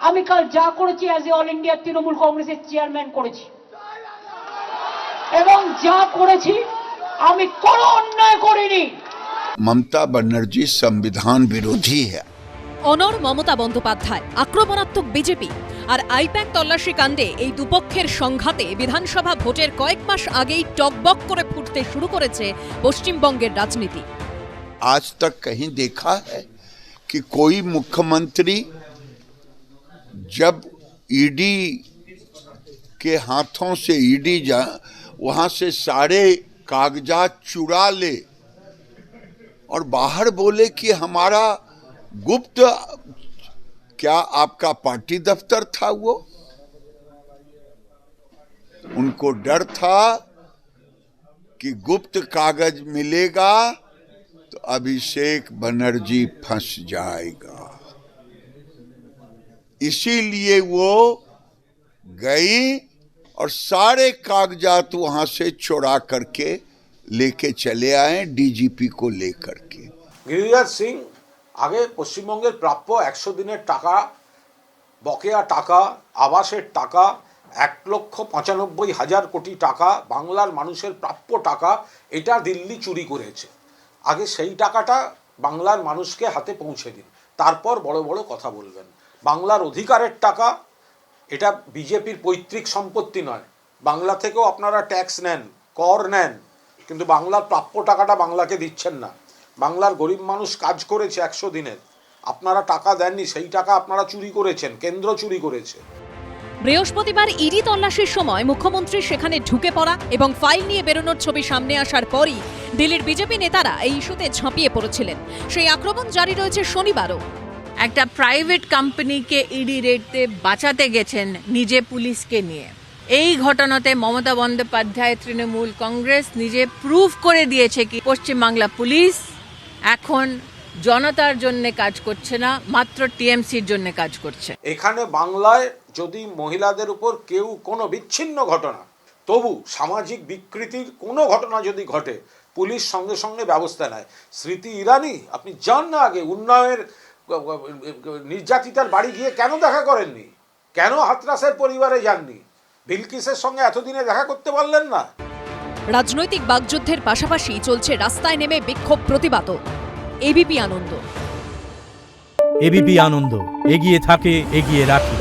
আমি কাল যা করেছি as a all India Trinamool কংগ্রেসের চেয়ারম্যান করেছি, এবং যা করেছি আমি কোনো অন্যায় করিনি। ममता बनर्जी संविधान विरोधी है। অনর মমতা বন্দ্যোপাধ্যায়, আক্রমণাত্মক বিজেপি আর আইপ্যাক তল্লাশি কাণ্ডে এই দুপক্ষের সংঘাতে বিধানসভা ভোটের কয়েক মাস আগেই টকবক করে ফুটতে শুরু করেছে পশ্চিমবঙ্গের রাজনীতি। आज तक कहीं देखा है कि कोई मुख्यमंत्री जब ईडी के हाथों से ईडी वहां से सारे कागजात चुरा ले और बाहर बोले कि हमारा गुप्त, क्या आपका पार्टी दफ्तर था? वो उनको डर था कि गुप्त कागज मिलेगा तो अभिषेक बनर्जी फंस जाएगा, इसीलिए वो गई और सारे कागजात वहां से चुरा करके लेके चले आए डीजीपी को लेकर के। गिरिराज सिंह আগে পশ্চিমবঙ্গের প্রাপ্য 100 দিনের টাকা, বকেয়া টাকা, আবাসের টাকা, 1,95,000 কোটি টাকা, বাংলার মানুষের প্রাপ্য টাকা, এটা দিল্লি চুরি করেছে। আগে সেই টাকাটা বাংলার মানুষকে হাতে পৌঁছে দিন, তারপর বড় বড় কথা বলবেন। বাংলার অধিকারের টাকা, এটা বিজেপির পৈতৃক সম্পত্তি নয়। বাংলা থেকেও আপনারা ট্যাক্স নেন, কর নেন, কিন্তু বাংলার প্রাপ্য টাকাটা বাংলাকে দিচ্ছেন না। বাংলার গরিব মানুষ কাজ করেছে 100 দিনের, আপনারা টাকা দেননি, সেই টাকা আপনারা চুরি করেছেন, কেন্দ্র চুরি করেছে। বৃহস্পতিবার ইডি তল্লাশির সময় মুখ্যমন্ত্রী সেখানে ঢুকে পড়া এবং ফাইল নিয়ে বেরোনোর ছবি সামনে আসার পরই দিল্লির বিজেপি নেতারা এই ইস্যুতে ঝাঁপিয়ে পড়েছিলেন। সেই আক্রমণ জারি রয়েছে শনিবারও। একটা প্রাইভেট কোম্পানিকে ইডি রেডতে বাঁচাতে গেছেন নিজে পুলিশকে নিয়ে। এই ঘটনাতে মমতা বন্দ্যোপাধ্যায় তৃণমূল কংগ্রেস নিজে প্রুভ করে দিয়েছে কি পশ্চিমবাংলা পুলিশ এখন জনতার জন্য কাজ করছে না, মাত্র টিএমসির জন্য কাজ করছে। এখানে বাংলায় যদি মহিলাদের উপর কেউ কোনো বিচ্ছিন্ন ঘটনা, তবু সামাজিক বিকৃতির কোনো ঘটনা যদি ঘটে, পুলিশ সঙ্গে সঙ্গে ব্যবস্থা নেয়। স্মৃতি ইরানি, আপনি যান না আগে উন্নয়নের নির্যাতিতার বাড়ি গিয়ে কেন দেখা করেননি? কেন হাতরাসের পরিবারে যাননি? বিলকিসের সঙ্গে এতদিনে দেখা করতে পারলেন না? রাজনৈতিক বাগযুদ্ধের পাশাপাশি চলছে রাস্তায় নেমে বিক্ষোভ প্রতিবাদও। এবিপি আনন্দ। এবিপি আনন্দ, এগিয়ে থাকে, এগিয়ে রাখে।